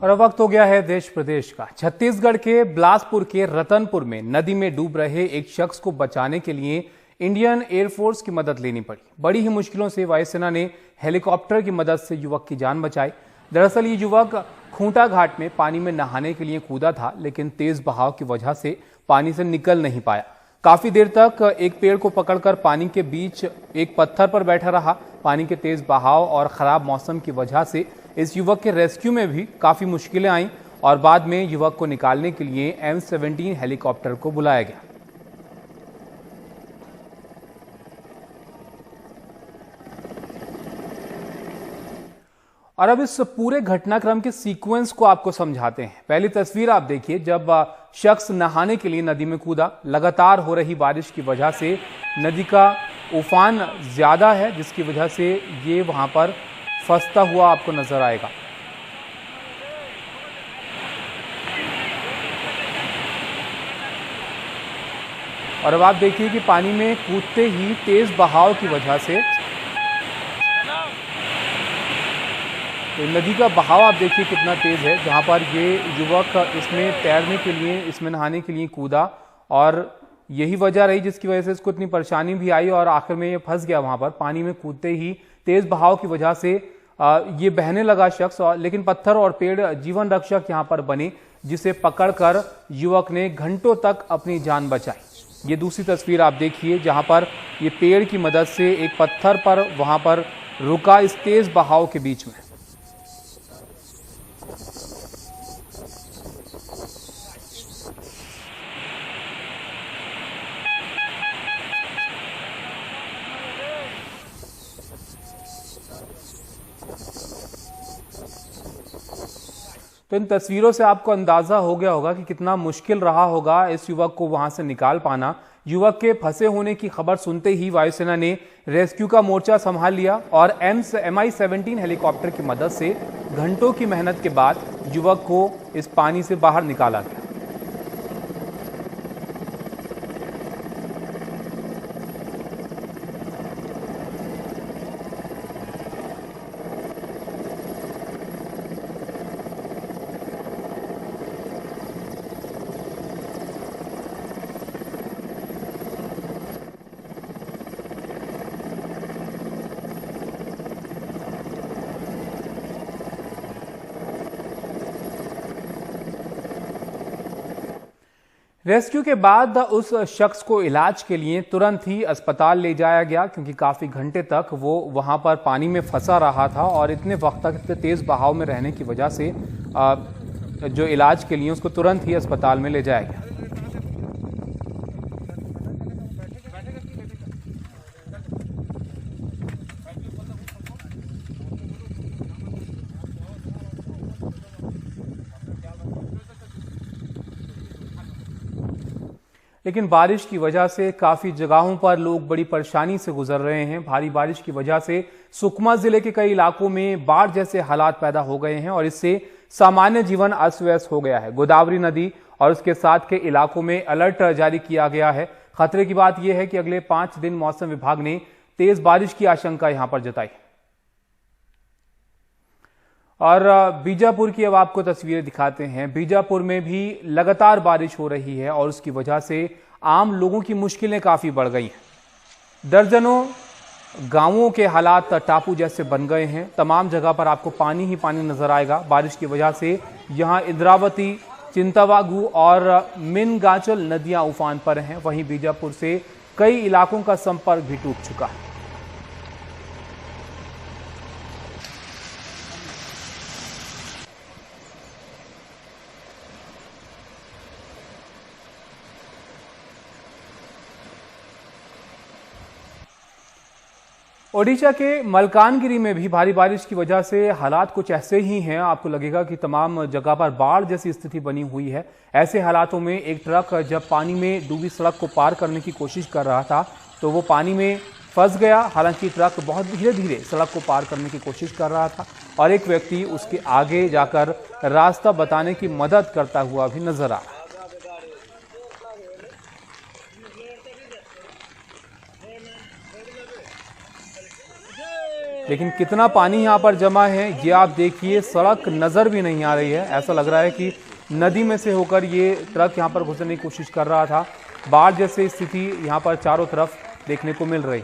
और अब वक्त हो गया है देश प्रदेश का। छत्तीसगढ़ के बिलासपुर के रतनपुर में नदी में डूब रहे एक शख्स को बचाने के लिए इंडियन एयरफोर्स की मदद लेनी पड़ी। बड़ी ही मुश्किलों से वायुसेना ने हेलीकॉप्टर की मदद से युवक की जान बचाई। दरअसल ये युवक खूंटा घाट में पानी में नहाने के लिए कूदा था, लेकिन तेज बहाव की वजह से पानी से निकल नहीं पाया। काफी देर तक एक पेड़ को पकड़कर पानी के बीच एक पत्थर पर बैठा रहा। पानी के तेज बहाव और खराब मौसम की वजह से इस युवक के रेस्क्यू में भी काफी मुश्किलें आईं और बाद में युवक को निकालने के लिए M17 हेलीकॉप्टर को बुलाया गया। और अब इस पूरे घटनाक्रम के सीक्वेंस को आपको समझाते हैं। पहली तस्वीर आप देखिए, जब शख्स नहाने के लिए नदी में कूदा। लगातार हो रही बारिश की वजह से नदी का उफान ज्यादा है, जिसकी वजह से ये वहां पर फंसता हुआ आपको नजर आएगा। और अब आप देखिए कि पानी में कूदते ही तेज बहाव की वजह से तो नदी का बहाव आप देखिए कितना तेज है, जहां पर ये युवक इसमें तैरने के लिए, इसमें नहाने के लिए कूदा और यही वजह रही जिसकी वजह से इसको इतनी परेशानी भी आई और आखिर में ये फंस गया वहां पर। पानी में कूदते ही तेज बहाव की वजह से ये बहने लगा शख्स, लेकिन पत्थर और पेड़ जीवन रक्षक यहां पर बने, जिसे पकड़कर युवक ने घंटों तक अपनी जान बचाई। ये दूसरी तस्वीर आप देखिए, जहां पर ये पेड़ की मदद से एक पत्थर पर वहां पर रुका इस तेज बहाव के बीच में। तो इन तस्वीरों से आपको अंदाजा हो गया होगा कि कितना मुश्किल रहा होगा इस युवक को वहां से निकाल पाना। युवक के फंसे होने की खबर सुनते ही वायुसेना ने रेस्क्यू का मोर्चा संभाल लिया और MI-17 हेलीकॉप्टर की मदद से घंटों की मेहनत के बाद युवक को इस पानी से बाहर निकाला गया। रेस्क्यू के बाद उस शख्स को इलाज के लिए तुरंत ही अस्पताल ले जाया गया, क्योंकि काफी घंटे तक वो वहां पर पानी में फंसा रहा था और इतने वक्त तक इतने तेज बहाव में रहने की वजह से जो इलाज के लिए उसको तुरंत ही अस्पताल में ले जाया गया। लेकिन बारिश की वजह से काफी जगहों पर लोग बड़ी परेशानी से गुजर रहे हैं। भारी बारिश की वजह से सुकमा जिले के कई इलाकों में बाढ़ जैसे हालात पैदा हो गए हैं और इससे सामान्य जीवन अस्त व्यस्त हो गया है। गोदावरी नदी और उसके साथ के इलाकों में अलर्ट जारी किया गया है। खतरे की बात यह है कि अगले 5 दिन मौसम विभाग ने तेज बारिश की आशंका यहां पर जताई। और बीजापुर की अब आपको तस्वीरें दिखाते हैं। बीजापुर में भी लगातार बारिश हो रही है और उसकी वजह से आम लोगों की मुश्किलें काफी बढ़ गई हैं। दर्जनों गांवों के हालात टापू जैसे बन गए हैं। तमाम जगह पर आपको पानी ही पानी नजर आएगा। बारिश की वजह से यहां इंद्रावती, चिंतावागू और मिनगाचल नदियां उफान पर हैं। वहीं बीजापुर से कई इलाकों का संपर्क भी टूट चुका है। ओडिशा के मलकानगिरी में भी भारी बारिश की वजह से हालात कुछ ऐसे ही हैं। आपको लगेगा कि तमाम जगह पर बाढ़ जैसी स्थिति बनी हुई है। ऐसे हालातों में एक ट्रक जब पानी में डूबी सड़क को पार करने की कोशिश कर रहा था तो वो पानी में फंस गया। हालांकि ट्रक बहुत धीरे धीरे सड़क को पार करने की कोशिश कर रहा था और एक व्यक्ति उसके आगे जाकर रास्ता बताने की मदद करता हुआ भी नजर आ रहा। लेकिन कितना पानी यहाँ पर जमा है ये आप देखिए, सड़क नजर भी नहीं आ रही है। ऐसा लग रहा है कि नदी में से होकर ये ट्रक यहाँ पर घुसने की कोशिश कर रहा था। बाढ़ जैसी स्थिति यहाँ पर चारों तरफ देखने को मिल रही।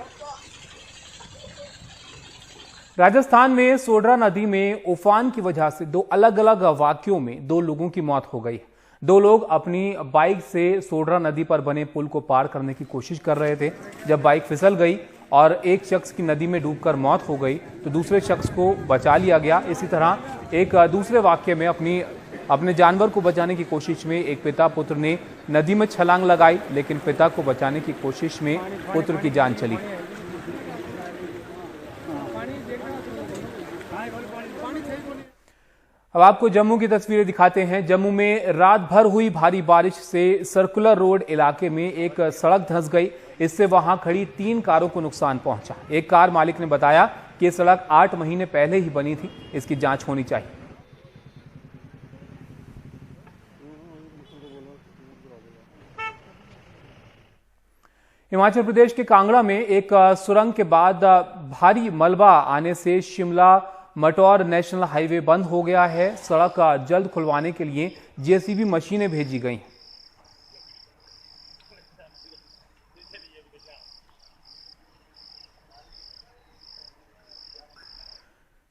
राजस्थान में सोड्रा नदी में उफान की वजह से दो अलग अलग वाक्यों में 2 लोगों की मौत हो गई। 2 लोग अपनी बाइक से सोड्रा नदी पर बने पुल को पार करने की कोशिश कर रहे थे। जब बाइक फिसल गई और एक शख्स की नदी में डूबकर मौत हो गई तो दूसरे शख्स को बचा लिया गया। इसी तरह एक दूसरे वाक्य में अपने जानवर को बचाने की कोशिश में एक पिता पुत्र ने नदी में छलांग लगाई, लेकिन पिता को बचाने की कोशिश में पुत्र की जान चली। अब आपको जम्मू की तस्वीरें दिखाते हैं। जम्मू में रात भर हुई भारी बारिश से सर्कुलर रोड इलाके में एक सड़क धंस गई। इससे वहां खड़ी 3 कारों को नुकसान पहुंचा। एक कार मालिक ने बताया कि सड़क 8 महीने पहले ही बनी थी, इसकी जांच होनी चाहिए। हिमाचल प्रदेश के कांगड़ा में एक सुरंग के बाद भारी मलबा आने से शिमला मटौर नेशनल हाईवे बंद हो गया है। सड़क जल्द खुलवाने के लिए जेसीबी मशीनें भेजी गई।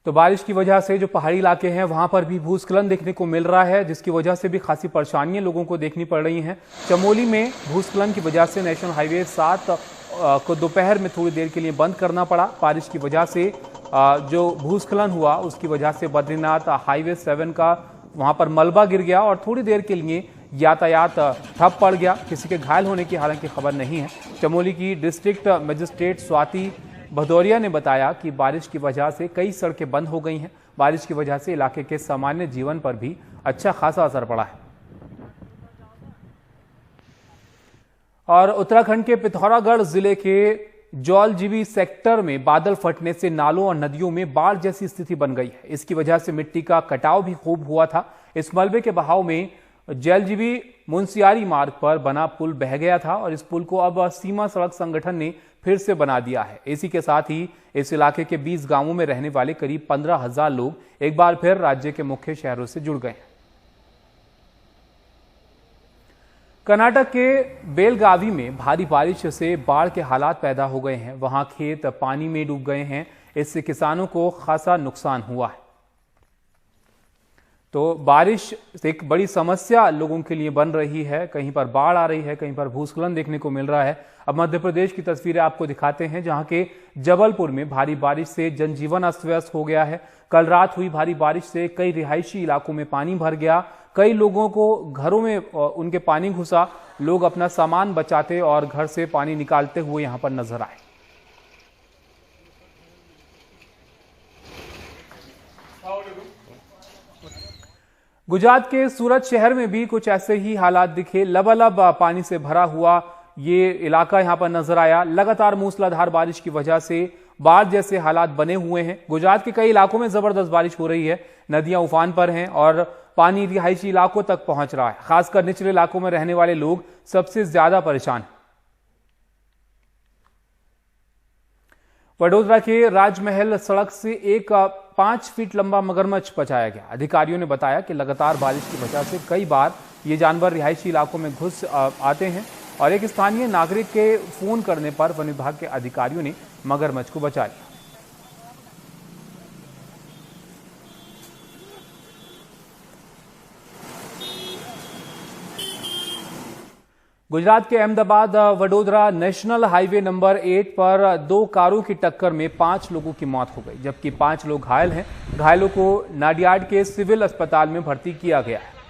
तो बारिश की वजह से जो पहाड़ी इलाके हैं वहां पर भी भूस्खलन देखने को मिल रहा है, जिसकी वजह से भी खासी परेशानियां लोगों को देखनी पड़ रही हैं। चमोली में भूस्खलन की वजह से नेशनल हाईवे 7 को दोपहर में थोड़ी देर के लिए बंद करना पड़ा। बारिश की वजह से जो भूस्खलन हुआ उसकी वजह से बद्रीनाथ हाईवे 7 का वहां पर मलबा गिर गया और थोड़ी देर के लिए यातायात ठप पड़ गया। किसी के घायल होने की हालांकि खबर नहीं है। चमोली की डिस्ट्रिक्ट मजिस्ट्रेट स्वाति भदौरिया ने बताया कि बारिश की वजह से कई सड़कें बंद हो गई हैं। बारिश की वजह से इलाके के सामान्य जीवन पर भी अच्छा खासा असर पड़ा है। और उत्तराखंड के पिथौरागढ़ जिले के जौलजीबी सेक्टर में बादल फटने से नालों और नदियों में बाढ़ जैसी स्थिति बन गई है। इसकी वजह से मिट्टी का कटाव भी खूब हुआ था। इस मलबे के बहाव में जौलजीबी मुंसियारी मार्ग पर बना पुल बह गया था और इस पुल को अब सीमा सड़क संगठन ने फिर से बना दिया है। इसी के साथ ही इस इलाके के 20 गांवों में रहने वाले करीब 15,000 लोग एक बार फिर राज्य के मुख्य शहरों से जुड़ गए। कर्नाटक के बेलगावी में भारी बारिश से बाढ़ के हालात पैदा हो गए हैं। वहां खेत पानी में डूब गए हैं। इससे किसानों को खासा नुकसान हुआ है। तो बारिश एक बड़ी समस्या लोगों के लिए बन रही है। कहीं पर बाढ़ आ रही है, कहीं पर भूस्खलन देखने को मिल रहा है। अब मध्य प्रदेश की तस्वीरें आपको दिखाते हैं, जहां के जबलपुर में भारी बारिश से जनजीवन अस्त व्यस्त हो गया है। कल रात हुई भारी बारिश से कई रिहायशी इलाकों में पानी भर गया। कई लोगों को घरों में उनके पानी घुसा। लोग अपना सामान बचाते और घर से पानी निकालते हुए यहां पर नजर आए। गुजरात के सूरत शहर में भी कुछ ऐसे ही हालात दिखे। लबालब पानी से भरा हुआ ये इलाका यहां पर नजर आया। लगातार मूसलाधार बारिश की वजह से बाढ़ जैसे हालात बने हुए हैं। गुजरात के कई इलाकों में जबरदस्त बारिश हो रही है। नदियां उफान पर हैं और पानी रिहायशी इलाकों तक पहुंच रहा है। खासकर निचले इलाकों में रहने वाले लोग सबसे ज्यादा परेशान। वडोदरा के राजमहल सड़क से एक 5 फीट लंबा मगरमच्छ बचाया गया। अधिकारियों ने बताया कि लगातार बारिश की वजह से कई बार ये जानवर रिहायशी इलाकों में घुस आते हैं और एक स्थानीय नागरिक के फोन करने पर वन विभाग के अधिकारियों ने मगरमच्छ को बचा लिया। गुजरात के Ahmedabad Vadodara national highway number 8 पर 2 कारों की टक्कर में 5 लोगों की मौत हो गई, जबकि 5 लोग घायल हैं। घायलों को नाडियाड के सिविल अस्पताल में भर्ती किया गया है।